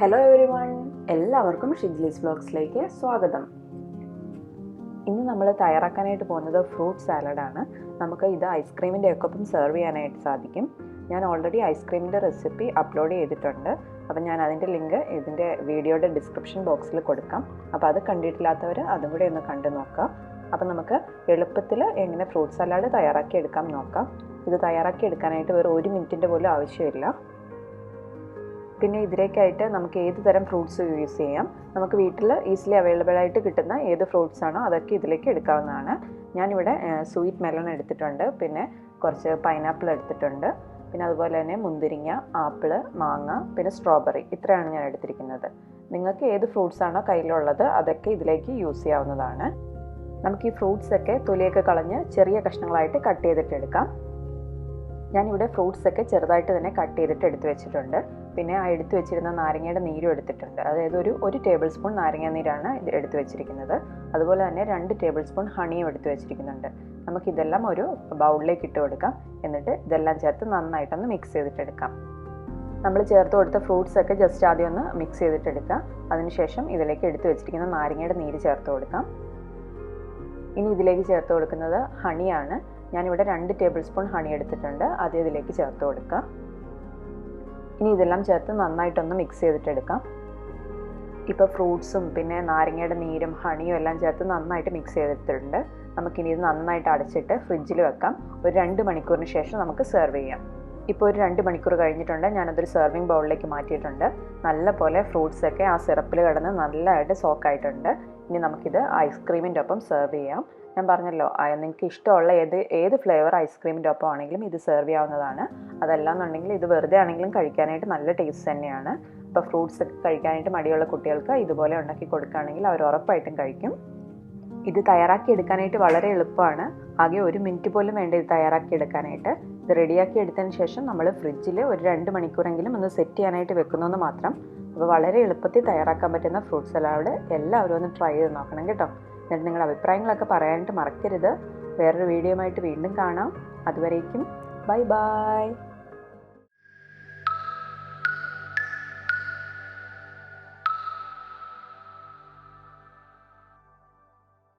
Hello everyone, എല്ലാവർക്കും ഷിഗ്ലീസ് വ്ലോഗ്സിലേക്ക് സ്വാഗതം. ഇന്ന് നമ്മൾ തയ്യാറാക്കാനായിട്ട് പോകുന്നത് ഫ്രൂട്ട് സാലഡാണ്. നമുക്ക് ഇത് ഐസ്ക്രീമിൻ്റെ ഒപ്പം സെർവ് ചെയ്യാനായിട്ട് സാധിക്കും. ഞാൻ ഓൾറെഡി ഐസ്ക്രീമിൻ്റെ റെസിപ്പി അപ്ലോഡ് ചെയ്തിട്ടുണ്ട്. അപ്പം ഞാൻ അതിൻ്റെ ലിങ്ക് ഇതിൻ്റെ വീഡിയോയുടെ ഡിസ്ക്രിപ്ഷൻ ബോക്സിൽ കൊടുക്കാം. അപ്പോൾ അത് കണ്ടിട്ടില്ലാത്തവർ അതും കൂടെ ഒന്ന് കണ്ടു നോക്കാം. അപ്പം നമുക്ക് എളുപ്പത്തിൽ എങ്ങനെ ഫ്രൂട്ട് സലാഡ് തയ്യാറാക്കി എടുക്കാം നോക്കാം. ഇത് തയ്യാറാക്കി എടുക്കാനായിട്ട് വേറെ 1 മിനിറ്റിൻ്റെ പോലും ആവശ്യമില്ല. പിന്നെ ഇതിലേക്കായിട്ട് നമുക്ക് ഏത് തരം ഫ്രൂട്ട്സ് യൂസ് ചെയ്യാം. നമുക്ക് വീട്ടിൽ ഈസിലി അവൈലബിൾ ആയിട്ട് കിട്ടുന്ന ഏത് ഫ്രൂട്ട്സ് ആണോ അതൊക്കെ ഇതിലേക്ക് എടുക്കാവുന്നതാണ്. ഞാനിവിടെ സ്വീറ്റ് മെലൺ എടുത്തിട്ടുണ്ട്, പിന്നെ കുറച്ച് പൈനാപ്പിൾ എടുത്തിട്ടുണ്ട്, പിന്നെ അതുപോലെ തന്നെ മുന്തിരിങ്ങ, ആപ്പിള്, മാങ്ങ, പിന്നെ സ്ട്രോബെറി, ഇത്രയാണ് ഞാൻ എടുത്തിരിക്കുന്നത്. നിങ്ങൾക്ക് ഏത് ഫ്രൂട്ട്സ് ആണോ കയ്യിലുള്ളത് അതൊക്കെ ഇതിലേക്ക് യൂസ് ചെയ്യാവുന്നതാണ്. നമുക്ക് ഈ ഫ്രൂട്ട്സൊക്കെ തൊലിയൊക്കെ കളഞ്ഞ് ചെറിയ കഷ്ണങ്ങളായിട്ട് കട്ട് ചെയ്തിട്ടെടുക്കാം. ഞാനിവിടെ ഫ്രൂട്ട്സൊക്കെ ചെറുതായിട്ട് തന്നെ കട്ട് ചെയ്തിട്ട് എടുത്ത് വെച്ചിട്ടുണ്ട്. പിന്നെ ആ എടുത്ത് വെച്ചിരുന്ന നാരങ്ങയുടെ നീരും എടുത്തിട്ടുണ്ട്. അതായത് ഒരു ടേബിൾ സ്പൂൺ നാരങ്ങ നീരാണ് ഇത് എടുത്ത് വെച്ചിരിക്കുന്നത്. അതുപോലെ തന്നെ 2 ടേബിൾ സ്പൂൺ ഹണിയും എടുത്ത് വെച്ചിരിക്കുന്നുണ്ട്. നമുക്കിതെല്ലാം ഒരു ബൗളിലേക്ക് ഇട്ട് കൊടുക്കാം. എന്നിട്ട് ഇതെല്ലാം ചേർത്ത് നന്നായിട്ടൊന്ന് മിക്സ് ചെയ്തിട്ടെടുക്കാം. നമ്മൾ ചേർത്ത് കൊടുത്ത ഫ്രൂട്ട്സൊക്കെ ജസ്റ്റ് ആദ്യം ഒന്ന് മിക്സ് ചെയ്തിട്ടെടുക്കാം. അതിനുശേഷം ഇതിലേക്ക് എടുത്ത് വെച്ചിരിക്കുന്ന നാരങ്ങയുടെ നീര് ചേർത്ത് കൊടുക്കാം. ഇനി ഇതിലേക്ക് ചേർത്ത് കൊടുക്കുന്നത് ഹണിയാണ്. ഞാനിവിടെ 2 ടേബിൾ സ്പൂൺ ഹണി എടുത്തിട്ടുണ്ട്. അത് ഇതിലേക്ക് ചേർത്ത് കൊടുക്കാം. ഇനി ഇതെല്ലാം ചേർത്ത് നന്നായിട്ടൊന്ന് മിക്സ് ചെയ്തിട്ടെടുക്കാം. ഇപ്പോൾ ഫ്രൂട്ട്സും പിന്നെ നാരങ്ങയുടെ നീരും ഹണിയും എല്ലാം ചേർത്ത് നന്നായിട്ട് മിക്സ് ചെയ്തിട്ടുണ്ട്. നമുക്കിനി ഇത് നന്നായിട്ട് അടച്ചിട്ട് ഫ്രിഡ്ജിൽ വെക്കാം. ഒരു 2 മണിക്കൂറിന് ശേഷം നമുക്ക് സെർവ് ചെയ്യാം. ഇപ്പോൾ ഒരു 2 മണിക്കൂർ കഴിഞ്ഞിട്ടുണ്ട്. ഞാനതൊരു സെർവിങ് ബൗളിലേക്ക് മാറ്റിയിട്ടുണ്ട്. നല്ല പോലെ ഫ്രൂട്ട്സൊക്കെ ആ സിറപ്പിൽ കിടന്ന് നല്ലതായിട്ട് സോക്കായിട്ടുണ്ട്. ഇനി നമുക്കിത് ഐസ്ക്രീമിൻ്റെ ഒപ്പം സെർവ് ചെയ്യാം. ഞാൻ പറഞ്ഞല്ലോ, നിങ്ങൾക്ക് ഇഷ്ടമുള്ള ഏത് ഫ്ലേവർ ഐസ്ക്രീമിൻ്റെ ഒപ്പം ആണെങ്കിലും ഇത് സെർവ് ചെയ്യാവുന്നതാണ്. അതല്ലാന്നുണ്ടെങ്കിൽ ഇത് വെറുതെ ആണെങ്കിലും കഴിക്കാനായിട്ട് നല്ല ടേസ്റ്റ് തന്നെയാണ്. ഇപ്പോൾ ഫ്രൂട്ട്സ് ഒക്കെ കഴിക്കാനായിട്ട് മടിയുള്ള കുട്ടികൾക്ക് ഇതുപോലെ ഉണ്ടാക്കി കൊടുക്കുകയാണെങ്കിൽ അവർ ഉറപ്പായിട്ടും കഴിക്കും. ഇത് തയ്യാറാക്കി എടുക്കാനായിട്ട് വളരെ എളുപ്പമാണ്. ആകെ 1 മിനിറ്റ് പോലും വേണ്ട ഇത് തയ്യാറാക്കി എടുക്കാനായിട്ട്. ഇത് റെഡിയാക്കി എടുത്തതിന് ശേഷം നമ്മൾ ഫ്രിഡ്ജിൽ ഒരു 2 മണിക്കൂറെങ്കിലും ഒന്ന് സെറ്റ് ചെയ്യാനായിട്ട് വെക്കുന്നതെന്ന് മാത്രം. അപ്പോൾ വളരെ എളുപ്പത്തിൽ തയ്യാറാക്കാൻ പറ്റുന്ന ഫ്രൂട്ട് സലാഡ് എല്ലാവരും ഒന്ന് ട്രൈ ചെയ്ത് നോക്കണം കേട്ടോ. എന്നിട്ട് നിങ്ങളുടെ അഭിപ്രായങ്ങളൊക്കെ പറയാനായിട്ട് മറക്കരുത്. വേറൊരു വീഡിയോയുമായിട്ട് വീണ്ടും കാണാം. അതുവരേക്കും ബൈ ബൈ.